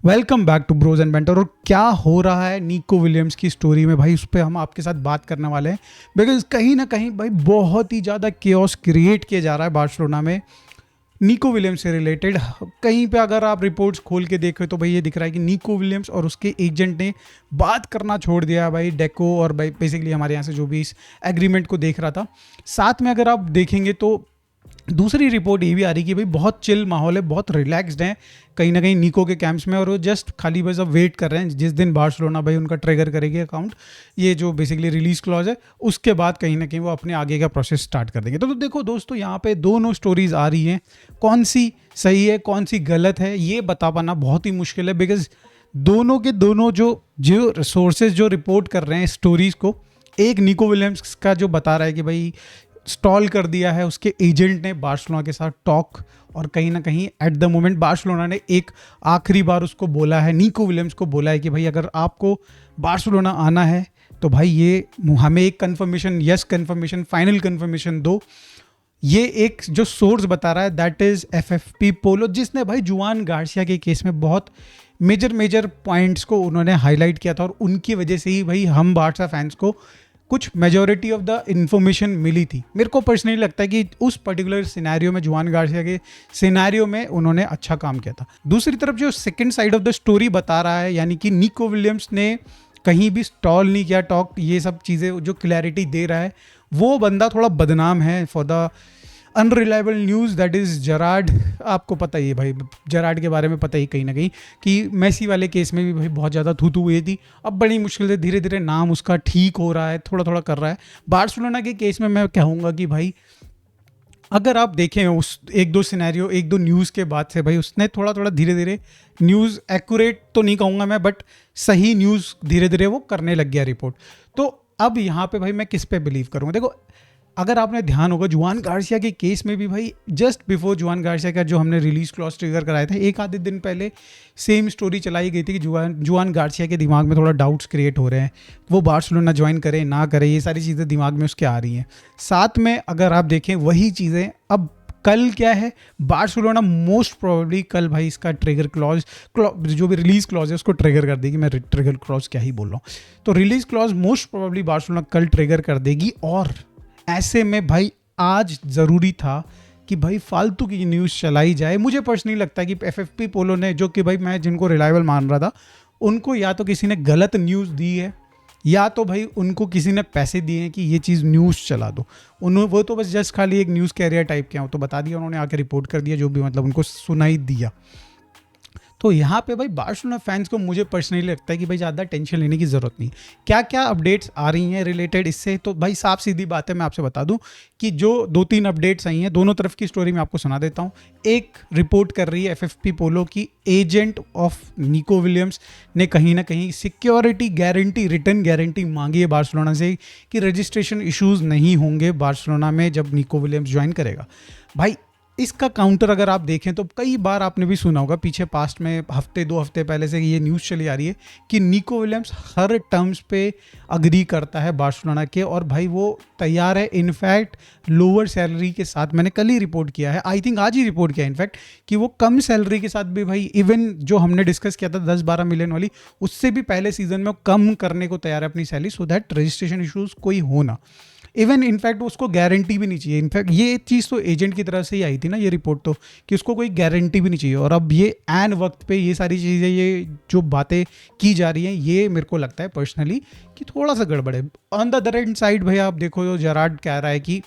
Welcome back to bros and banter. और क्या हो रहा है निको विलियम्स की स्टोरी में भाई, उस पर हम आपके साथ बात करने वाले हैं। बिकॉज कहीं ना कहीं भाई बहुत ही ज़्यादा केओस क्रिएट किया जा रहा है बार्सिलोना में निको विलियम्स से रिलेटेड। कहीं पे अगर आप रिपोर्ट्स खोल के देखें तो भाई ये दिख रहा है कि निको विलियम्स और उसके एजेंट ने बात करना छोड़ दिया भाई डेको और भाई बेसिकली हमारे यहाँ से जो भी इस एग्रीमेंट को देख रहा था। साथ में अगर आप देखेंगे तो दूसरी रिपोर्ट ये भी आ रही कि भाई बहुत चिल माहौल है, बहुत रिलैक्स्ड है कहीं ना कहीं निको के कैंप्स में, और वो जस्ट खाली बस अब वेट कर रहे हैं जिस दिन बार्सिलोना भाई उनका ट्रिगर करेगी अकाउंट, ये जो बेसिकली रिलीज क्लॉज है, उसके बाद कहीं ना कहीं वो अपने आगे का प्रोसेस स्टार्ट कर देंगे। तो देखो दोस्तों, यहाँ पे दोनों स्टोरीज आ रही हैं, कौन सी सही है कौन सी गलत है ये बता पाना बहुत ही मुश्किल है। बिकॉज दोनों के दोनों जो सोर्सेज जो रिपोर्ट कर रहे हैं स्टोरीज को, एक निको विलियम्स का जो बता रहा है कि भाई स्टॉल कर दिया है उसके एजेंट ने बार्सिलोना के साथ टॉक, और कहीं ना कहीं एट द मोमेंट बार्सिलोना ने एक आखिरी बार उसको बोला है, निको विलियम्स को बोला है कि भाई अगर आपको बार्सिलोना आना है तो भाई ये हमें एक confirmation, yes confirmation, final confirmation दो। ये एक जो सोर्स बता रहा है दैट इज एफएफपी पोलो, जिसने भाई जुआन गार्सिया के केस में बहुत मेजर पॉइंट्स को उन्होंने हाईलाइट किया था, और उनकी वजह से ही भाई हम बार्सा फैंस को कुछ मेजॉरिटी ऑफ द इंफॉर्मेशन मिली थी। मेरे को पर्सनली लगता है कि उस पर्टिकुलर सिनेरियो में, जुआन गार्सिया के सिनेरियो में उन्होंने अच्छा काम किया था। दूसरी तरफ जो second side of the story बता रहा है, यानी कि निको विलियम्स ने कहीं भी स्टॉल नहीं किया टॉक, ये सब चीज़ें जो क्लैरिटी दे रहा है, वो बंदा थोड़ा बदनाम है for the unreliable news that is Gerrard. आपको पता ही है भाई, जरार्ड के बारे में पता ही कहीं ना कहीं कि मैसी वाले केस में भी भाई बहुत ज़्यादा थू हुई थी। अब बड़ी मुश्किल से धीरे धीरे नाम उसका ठीक हो रहा है, थोड़ा थोड़ा कर रहा है। बार्सिलोना के केस में मैं कहूँगा कि भाई अगर आप देखें उस एक दो सिनेरियो, एक दो न्यूज़ के बाद से भाई उसने थोड़ा थोड़ा धीरे धीरे न्यूज़ एक्यूरेट तो नहीं कहूँगा मैं, बट सही न्यूज़ धीरे धीरे वो करने लग गया रिपोर्ट। तो अब यहाँ पे भाई मैं किस पे बिलीव करूँगा? देखो, अगर आपने ध्यान होगा जुआन गार्सिया के केस में भी भाई जस्ट बिफोर जुआन गार्सिया का जो हमने रिलीज क्लॉज ट्रिगर कराया था, एक आधे दिन पहले सेम स्टोरी चलाई गई थी कि जुआन गार्सिया के दिमाग में थोड़ा डाउट्स क्रिएट हो रहे हैं, वो बार्सिलोना ज्वाइन करे ना करे, ये सारी चीज़ें दिमाग में उसके आ रही हैं। साथ में अगर आप देखें वही चीज़ें अब कल क्या है, बार्सिलोना मोस्ट प्रोबेबली कल भाई इसका ट्रिगर क्लॉज जो भी रिलीज क्लॉज है उसको ट्रिगर कर देगी। मैं ट्रिगर क्लॉज क्या ही बोल रहा हूँ, तो release clause most probably Barcelona कल ट्रिगर कर देगी। और ऐसे में भाई आज ज़रूरी था कि भाई फालतू की न्यूज़ चलाई जाए। मुझे पर्सनली लगता है कि एफएफपी पोलो ने, जो कि भाई मैं जिनको रिलायबल मान रहा था, उनको या तो किसी ने गलत न्यूज़ दी है, या तो भाई उनको किसी ने पैसे दिए हैं कि ये चीज़ न्यूज़ चला दो। वो तो बस जस्ट खाली एक न्यूज़ कैरियर टाइप के हैं, तो बता दिया उन्होंने, आके रिपोर्ट कर दिया जो भी मतलब उनको सुनाई दिया। तो यहाँ पे भाई बार्सिलोना फैंस को मुझे पर्सनली लगता है कि भाई ज़्यादा टेंशन लेने की ज़रूरत नहीं। क्या क्या अपडेट्स आ रही हैं रिलेटेड इससे, तो भाई साफ सीधी बात है, मैं आपसे बता दूं कि जो 2-3 अपडेट्स आई हैं, दोनों तरफ की स्टोरी मैं आपको सुना देता हूँ। एक रिपोर्ट कर रही है एफएफपी पोलो की एजेंट ऑफ निको विलियम्स ने कहीं ना कहीं सिक्योरिटी गारंटी, रिटर्न गारंटी मांगी है बार्सिलोना से कि रजिस्ट्रेशन इश्यूज़ नहीं होंगे बार्सिलोना में जब निको विलियम्स ज्वाइन करेगा। भाई इसका काउंटर अगर आप देखें तो कई बार आपने भी सुना होगा पीछे पास्ट में, हफ्ते 2 हफ्ते पहले से ये न्यूज़ चली आ रही है कि निको विलियम्स हर टर्म्स पे अग्री करता है बार्सिलोना के, और भाई वो तैयार है इनफैक्ट लोअर सैलरी के साथ। मैंने कल ही रिपोर्ट किया है, आई थिंक आज ही रिपोर्ट किया इनफैक्ट, कि वो कम सैलरी के साथ भी भाई इवन जो हमने डिस्कस किया था 10-12 मिलियन वाली, उससे भी पहले सीजन में कम करने को तैयार है अपनी salary, so that registration issues कोई हो ना। इवन इनफैक्ट उसको गारंटी भी नहीं चाहिए। इनफैक्ट ये चीज़ तो एजेंट की तरफ से ही आई थी ना ये रिपोर्ट, तो कि उसको कोई गारंटी भी नहीं चाहिए। और अब ये एन वक्त पे ये सारी चीज़ें, ये जो बातें की जा रही हैं, ये मेरे को लगता है पर्सनली कि थोड़ा सा गड़बड़ है। On the other hand side भाई आप देखो, जो जरार्ड कह रहा है कि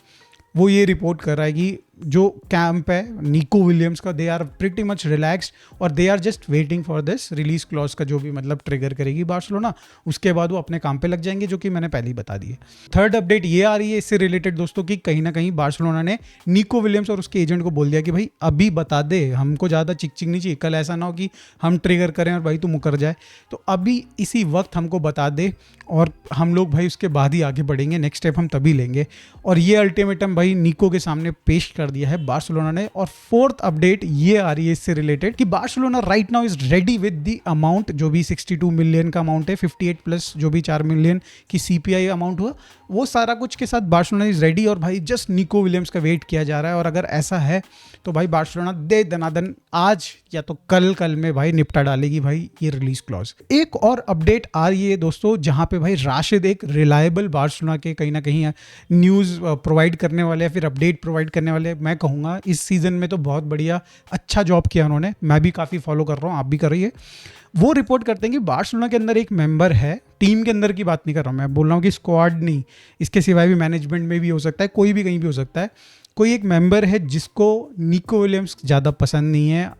वो ये रिपोर्ट कर रहा है कि जो कैंप है निको विलियम्स का, they are pretty much relaxed और they are just waiting for this release clause का जो भी मतलब ट्रिगर करेगी बार्सिलोना, उसके बाद वो अपने काम पे लग जाएंगे, जो कि मैंने पहले ही बता दी है। थर्ड अपडेट ये आ रही है इससे रिलेटेड दोस्तों कि कहीं ना कहीं बार्सिलोना ने निको विलियम्स और उसके एजेंट को बोल दिया कि भाई अभी बता दे, हमको ज़्यादा चिक नहीं चाहिए, कल ऐसा ना हो कि हम ट्रिगर करें और भाई तू मुकर जाए, तो अभी इसी वक्त हमको बता दे और हम लोग भाई उसके बाद ही आगे बढ़ेंगे, नेक्स्ट स्टेप हम तभी लेंगे। और ये अल्टीमेटम भाई निको के सामने पेश कर कर दिया है बार्सिलोना ने। और फोर्थ अपडेट ये आ रही है इससे रिलेटेड कि Barcelona right now is ready with the amount, जो भी 62 मिलियन का अमाउंट है, 58 प्लस जो भी 4 मिलियन की सीपीआई अमाउंट हुआ, वो सारा कुछ के साथ बार्सिलोना इज रेडी। और भाई जस्ट निको विलियम्स का वेट किया जा रहा है। और अगर ऐसा है तो भाई बार्सिलोना दे दनादन आज या तो कल में भाई निपटा डालेगी भाई ये रिलीज क्लॉज। एक और अपडेट आ रही है दोस्तों, जहां पे भाई राशिद एक रिलायबल बार्सिलोना के कहीं ना कहीं न्यूज़ प्रोवाइड करने वाले या फिर अपडेट प्रोवाइड करने वाले, मैं कहूँगा इस सीज़न में तो बहुत बढ़िया अच्छा जॉब किया उन्होंने। मैं भी काफ़ी फॉलो कर रहा हूँ, आप भी कर रही है। वो रिपोर्ट करते हैं कि बार्सिलोना के अंदर एक मेंबर है, टीम के अंदर की बात नहीं कर रहा हूँ मैं, बोल रहा हूँ कि स्क्वाड नहीं, इसके सिवाय भी मैनेजमेंट में भी हो सकता है, कोई भी कहीं भी हो सकता है। कोई एक मेंबर है जिसको निको विलियम्स ज़्यादा पसंद नहीं है,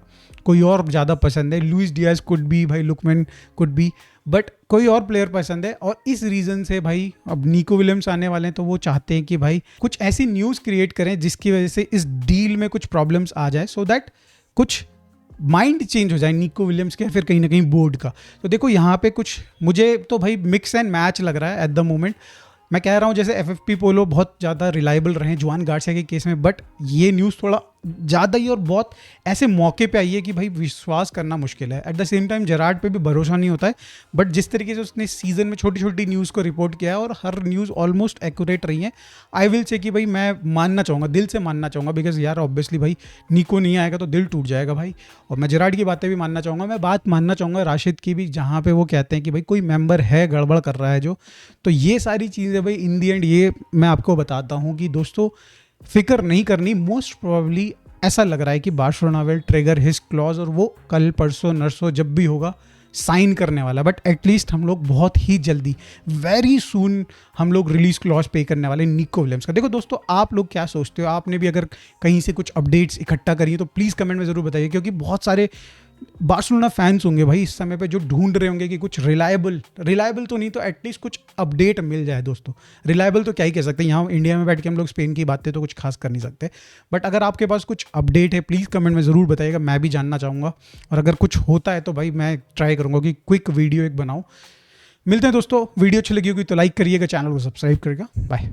कोई और ज़्यादा पसंद है, लुइस डियाज कुड बी, भाई लुकमैन कुड बी, बट कोई और प्लेयर पसंद है। और इस रीज़न से भाई अब निको विलियम्स आने वाले हैं तो वो चाहते हैं कि भाई कुछ ऐसी न्यूज़ क्रिएट करें जिसकी वजह से इस डील में कुछ प्रॉब्लम्स आ जाए, सो दैट कुछ माइंड चेंज हो जाए निको विलियम्स के, फिर कहीं ना कहीं बोर्ड का। तो देखो यहाँ पे कुछ मुझे तो भाई मिक्स एंड मैच लग रहा है एट द मोमेंट। मैं कह रहा हूँ जैसे एफएफपी पोलो बहुत ज़्यादा रिलायबल रहे जुआन गार्सिया के केस में, बट ये न्यूज़ थोड़ा ज़्यादा ही और बहुत ऐसे मौके पे आई है कि भाई विश्वास करना मुश्किल है। At the same time Gerrard पे भी भरोसा नहीं होता है, बट जिस तरीके से उसने सीजन में छोटी छोटी न्यूज़ को रिपोर्ट किया है और हर न्यूज़ ऑलमोस्ट एक्यूरेट रही है, आई विल से कि भाई मैं मानना चाहूँगा, दिल से मानना चाहूँगा, बिकॉज यार ऑब्वियसली भाई निको नहीं आएगा तो दिल टूट जाएगा भाई। और मैं जेरार्ड की बातें भी मानना चाहूँगा, मैं बात मानना चाहूँगा राशिद की भी, जहाँ पे वो कहते हैं कि भाई कोई मेंबर है गड़बड़ कर रहा है जो। तो ये सारी चीज़ें भाई इन दी एंड ये मैं आपको बताता हूँ कि दोस्तों फिक्र नहीं करनी। मोस्ट प्रोबेबली ऐसा लग रहा है कि Barcelona will trigger his clause और वो कल परसों नरसों जब भी होगा साइन करने वाला। बट एटलीस्ट हम लोग बहुत ही जल्दी वेरी सून हम लोग रिलीज क्लॉज पे करने वाले निको विलियम्स का। देखो दोस्तों आप लोग क्या सोचते हो, आपने भी अगर कहीं से कुछ अपडेट्स इकट्ठा करी है तो प्लीज़ कमेंट में ज़रूर बताइए, क्योंकि बहुत सारे बार्सिलोना फैंस होंगे भाई इस समय पे जो ढूंढ रहे होंगे कि कुछ रिलायबल तो नहीं तो एटलीस्ट कुछ अपडेट मिल जाए। दोस्तों रिलायबल तो क्या ही कह सकते हैं, यहाँ इंडिया में बैठ के हम लोग स्पेन की बातें तो कुछ खास कर नहीं सकते, बट अगर आपके पास कुछ अपडेट है प्लीज़ कमेंट में ज़रूर बताइएगा, मैं भी जानना चाहूँगा। और अगर कुछ होता है तो भाई मैं ट्राई करूँगा कि क्विक वीडियो एक बनाऊँ। मिलते हैं दोस्तों, वीडियो अच्छी लगी होगी तो लाइक करिएगा, चैनल को सब्सक्राइब करिएगा, बाय।